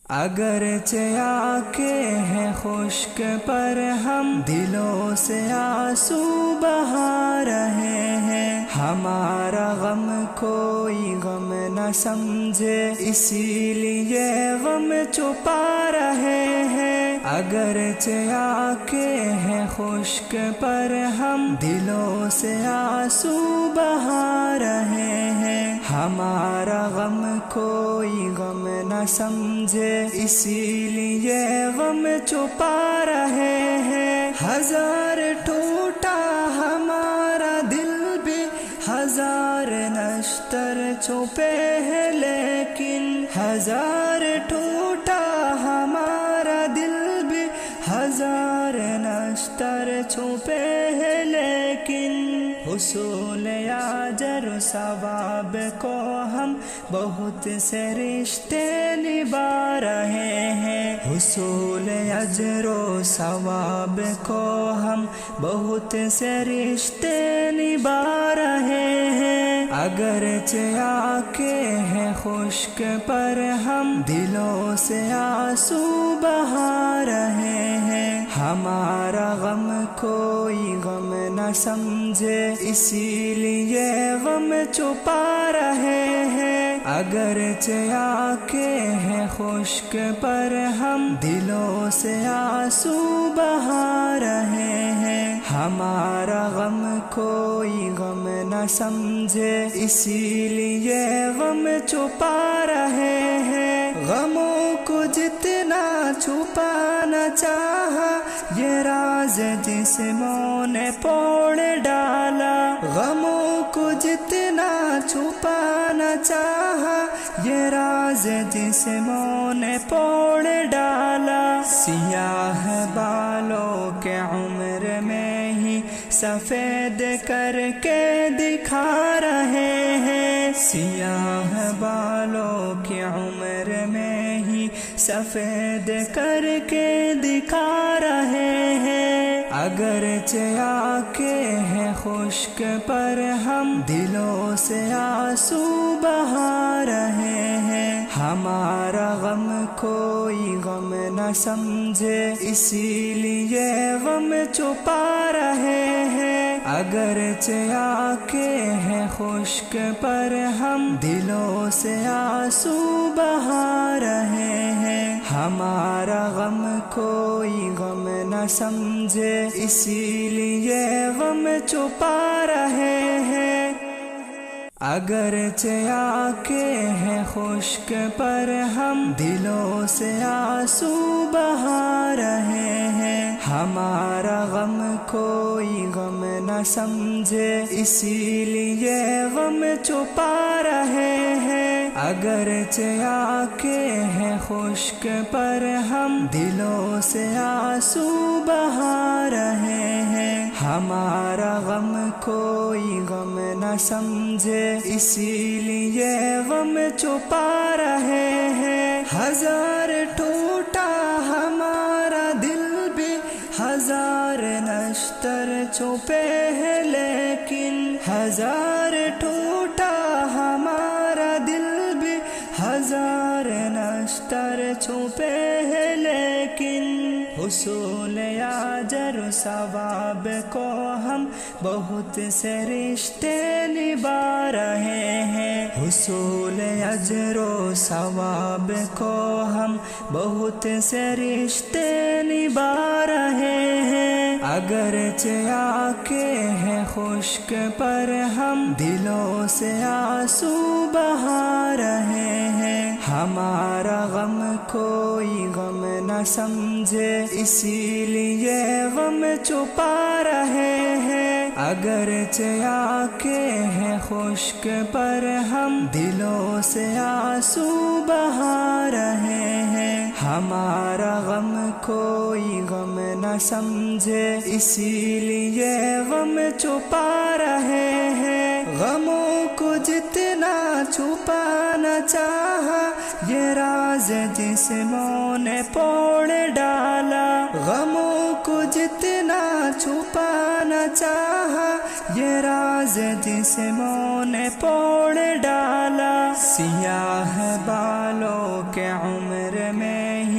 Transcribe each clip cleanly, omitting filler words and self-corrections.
اگرچہ آنکھیں ہیں خشک پر ہم دلوں سے آنسو بہا رہے ہیں، ہمارا غم کوئی غم نہ سمجھے اسی لیے غم چھپا رہے ہیں۔ اگرچہ آنکھیں ہیں خشک پر ہم دلوں سے آنسو بہا رہے ہیں، ہمارا غم کوئی غم نہ سمجھے اسی لیے غم چھپا رہے ہیں۔ ہزار ٹوٹا ہمارا دل بھی، ہزار نشتر چھپے ہیں لیکن، ہزار ٹوٹا ہمارا دل بھی، ہزار نشتر چھپے ہیں لیکن، حصول اجر و ثواب کو ہم بہت سے رشتے نبھا رہے ہیں، حصول اجر و ثواب کو ہم بہت سے رشتے نبھا رہے ہیں۔ اگرچہ آنکھیں ہیں خشک پر ہم دلوں سے آنسو بہا رہے ہیں، ہمارا غم کوئی غم نہ سمجھے اسی لیے غم چھپا رہے ہیں۔ اگرچہ آنکھیں ہیں خشک پر ہم دلوں سے آنسو بہا رہے ہیں، ہمارا غم کوئی غم نہ سمجھے اسی لیے غم چھپا رہے ہیں۔ غموں کو جتنا چھپانا چاہا یہ راز جسموں نے پوڑ ڈالا، غموں کو جتنا چھپانا چاہا یہ راز جسموں نے پوڑ ڈالا، سیاہ بالوں کے عمر میں ہی سفید کر کے دکھا رہے ہیں، سیاہ بالوں کی عمر میں ہی سفید کر کے دکھا رہے ہیں۔ اگرچہ آنکھیں ہیں خشک پر ہم دلوں سے آنسو بہا رہے ہیں، ہمارا غم کوئی غم نہ سمجھے اسی لیے غم چھپا رہے ہیں۔ اگرچہ آنکھیں ہیں خشک پر ہم دلوں سے آنسو بہا رہے ہیں، ہمارا غم کوئی غم نہ سمجھے اسی لیے غم چھپا رہے ہیں۔ اگرچہ آنکھیں ہیں خشک پر ہم دلوں سے آنسو بہا رہے ہیں، ہمارا غم کوئی غم نہ سمجھے اسی لیے غم چھپا رہے ہیں۔ اگرچہ آنکھیں ہیں خشک پر ہم دلوں سے آنسو بہا رہے ہیں، ہمارا غم کوئی غم نہ سمجھے اسی لیے غم چھپا رہے ہیں۔ ہزار ٹوٹا ہمارا دل بھی، ہزار نشتر چھپے ہیں لیکن، ہزار ٹوٹا ہمارا دل بھی، ہزار نشتر چھپے ہیں لیکن، حصول اجر و ثواب کو ہم بہت سے رشتے نبھا رہے ہیں، حصول اجر و ثواب کو ہم بہت سے رشتے نبھا رہے ہیں۔ اگرچہ آنکھیں ہیں خشک پر ہم دلوں سے آنسو بہا رہے ہیں، ہمارا غم کوئی غم نہ سمجھے اسی لیے غم چھپا رہے ہیں۔ اگرچہ آنکھیں ہیں خشک پر ہم دلوں سے آنسو بہا رہے ہیں، ہمارا غم کوئی غم نہ سمجھے اسی لیے غم چھپا رہے ہیں۔ غموں کو جتنا چھپانا چاہا یہ راز جسموں نے پوڑ ڈالا، غموں کو جتنا چھپانا چاہا یہ راز جسموں نے پوڑ ڈالا، سیاہ بالوں کے عمر میں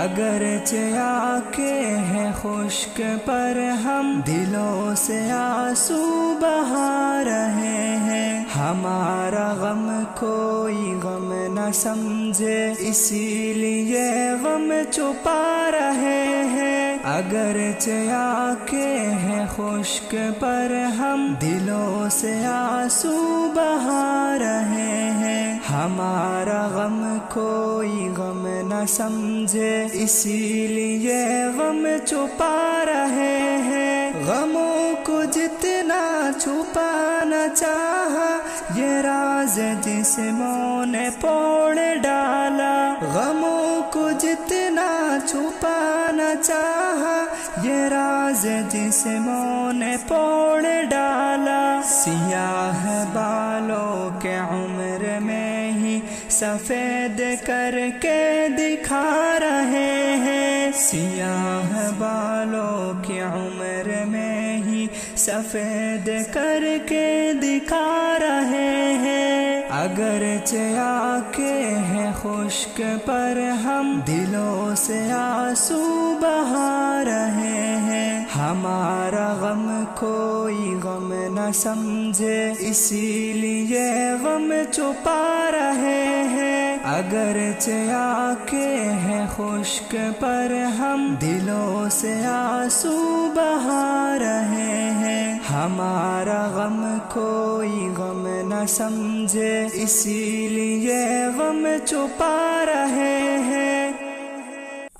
اگرچہ آنکھیں ہیں خشک پر ہم دلوں سے آنسو بہا رہے ہیں، ہمارا غم کوئی غم نہ سمجھے اسی لیے غم چھپا رہے ہیں۔ اگرچہ آنکھیں ہیں خشک پر ہم دلوں سے آنسو بہا رہے ہیں، ہمارا غم کوئی غم نہ سمجھے اسی لیے غم چھپا رہے ہیں۔ غموں کو جتنا چھپانا چاہا یہ راز جسموں نے پوڑ ڈالا، غموں کو جتنا چھپانا چاہا یہ راز جسموں نے پوڑ ڈالا۔ سیاہ بالوں کے عمر میں ہی سفید کر کے دکھا رہے ہیں، سیاہ بالوں کی عمر میں ہی سفید کر کے دکھا رہے ہیں۔ اگرچہ آنکھیں ہیں خشک پر ہم دلوں سے آنسو بہا رہے ہیں، ہمارا غم کوئی غم نہ سمجھے اسی لیے غم چھپا رہے ہیں۔ اگرچہ آنکھیں ہیں خشک پر ہم دلوں سے آنسو بہا رہے ہیں، ہمارا غم کوئی غم نہ سمجھے اسی لیے غم چھپا رہے ہیں۔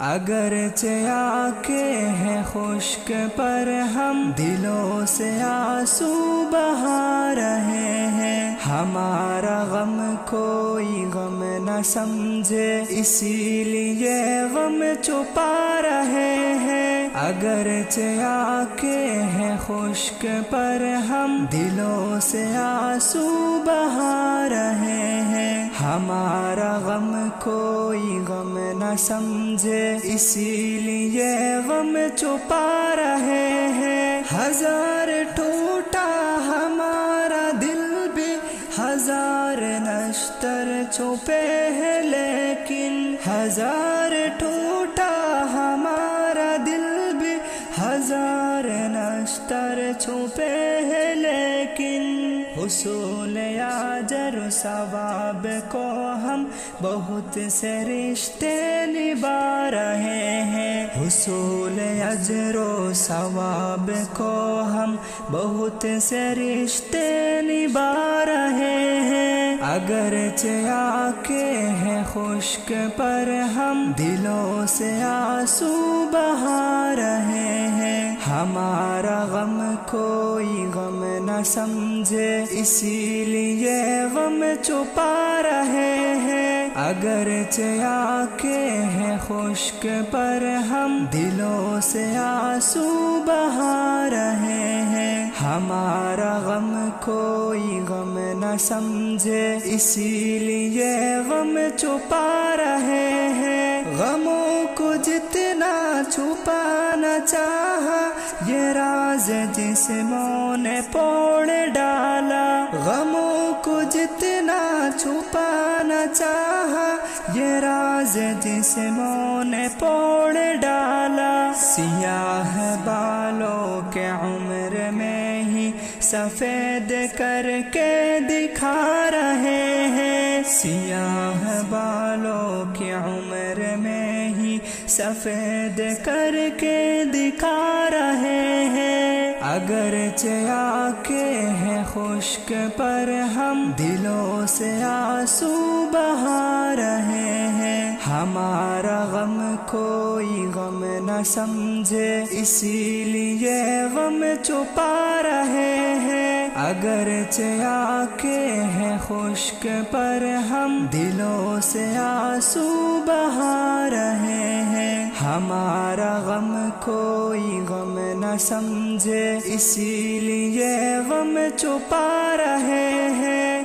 اگرچہ آنکھیں ہیں خشک پر ہم دلوں سے آنسو بہا رہے ہیں، ہمارا غم کوئی غم نہ سمجھے اسی لیے غم چھپا رہے ہیں۔ اگرچہ آنکھیں ہیں خشک پر ہم دلوں سے آنسو بہا رہے ہیں، ہمارا غم کوئی غم نہ سمجھے اسی لیے غم چھپا رہے ہیں۔ ہزار ٹوٹا ہمارا دل بھی ہزار نشتر چھپے ہیں لیکن، ہزار ٹوٹا ہمارا دل بھی ہزار نشتر چھپے ہیں لیکن، حصول اجر و ثواب کو ہم بہت سے رشتے نبھا رہے ہیں، حصول اجر و ثواب کو ہم بہت سے رشتے نبھا رہے ہیں۔ اگرچہ آنکھیں ہیں خشک پر ہم دلوں سے آنسو بہا رہے ہیں، ہمارا غم کوئی غم نہ سمجھے اسی لیے غم چھپا رہے ہیں۔ اگرچہ آنکھیں ہیں خشک پر ہم دلوں سے آنسو بہا رہے ہیں، ہمارا غم کوئی غم نہ سمجھے اسی لیے غم چھپا رہے ہیں۔ غموں کو جتنا چھپانا چاہا یہ راز جسموں نے پوڑ ڈالا، غموں کو جتنا چھپانا چاہا یہ راز جسموں نے پوڑ ڈالا۔ سیاہ بالوں کے عمر میں ہی سفید کر کے دکھا رہے ہیں، سیاہ بالوں کی عمر میں ہی سفید کر کے دکھا رہے ہیں۔ اگرچہ آنکھیں ہیں خشک پر ہم دلوں سے آنسو بہا رہے ہیں، ہمارا غم کوئی غم نہ سمجھے اسی لیے غم چھپا رہے ہیں۔ اگرچہ آنکھیں ہیں خشک پر ہم دلوں سے آنسو بہا رہے ہیں، ہمارا غم کوئی غم نہ سمجھے اسی لیے غم چھپا رہے ہیں۔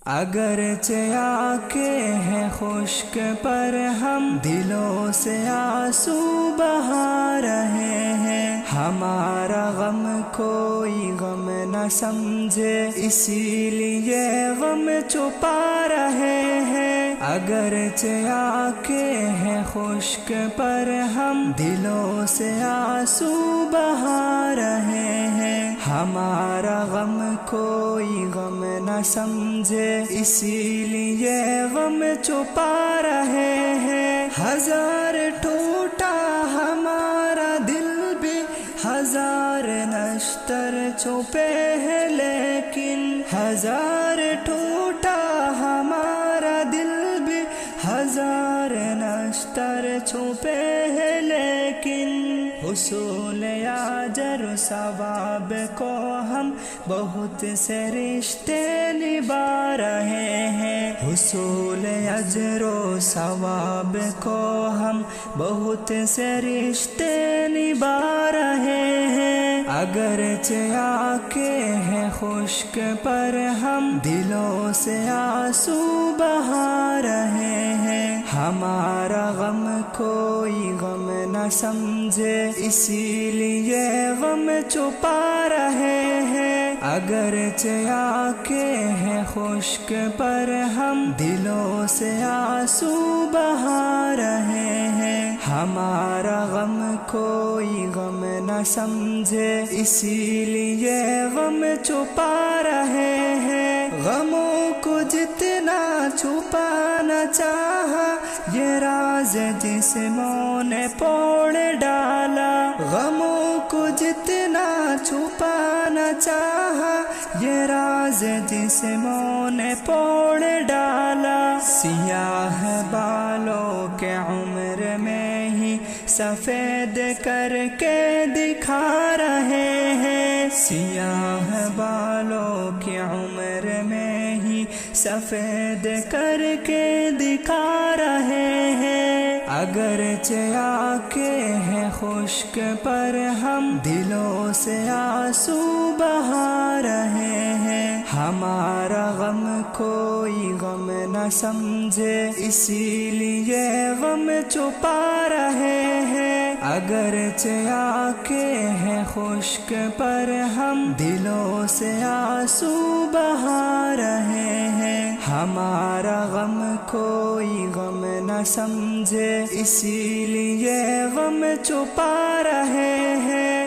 اگرچہ آنکھیں ہیں خشک پر ہم دلوں سے آنسو بہا رہے ہیں، ہمارا غم کوئی غم نہ سمجھے اسی لیے غم چھپا رہے ہیں۔ اگرچہ آنکھیں ہیں خشک پر ہم دلوں سے آنسو بہا رہے ہیں، ہمارا غم کوئی غم نہ سمجھے اسی لیے غم چھپا رہے ہیں۔ ہزار ٹوٹا ہمارا دل بھی، ہزار نشتر چھپے ہیں لیکن، ہزار ٹوٹا ہمارا دل بھی، ہزار نشتر چھپے ہیں لیکن، حصول اجر و ثواب کو ہم بہت سے رشتے نبھا رہے ہیں، حصول اجر و ثواب کو ہم بہت سے رشتے نبھا رہے ہیں۔ اگرچہ آنکھیں ہیں خشک پر ہم دلوں سے آنسو بہا رہے ہیں، ہمارا غم کوئی غم نہ سمجھے اسی لیے غم چھپا رہے ہیں۔ اگرچہ آنکھیں ہیں خشک پر ہم دلوں سے آنسو بہا رہے ہیں، ہمارا غم کوئی غم نہ سمجھے اسی لیے غم چھپا رہے ہیں۔ غموں کو جتنا چھپانا چاہا یہ راز جسموں نے پوڑ ڈالا، غموں کو جتنا چھپانا چاہا یہ راز جسموں نے پوڑ ڈالا، سیاہ بالوں کے عمر میں ہی سفید کر کے دکھا رہے ہیں، سیاہ بالوں کی عمر میں ہی سفید کر کے دکھا رہے ہیں۔ اگرچہ آنکھیں ہیں خشک پر ہم دلوں سے آنسو بہا رہے ہیں، ہمارا غم کوئی غم نہ سمجھے اسی لیے غم چھپا رہے ہیں۔ اگرچہ آنکھیں ہیں خشک پر ہم دلوں سے آنسو بہا رہے ہیں، ہمارا غم کوئی غم نہ سمجھے اسی لیے غم چھپا رہے ہیں۔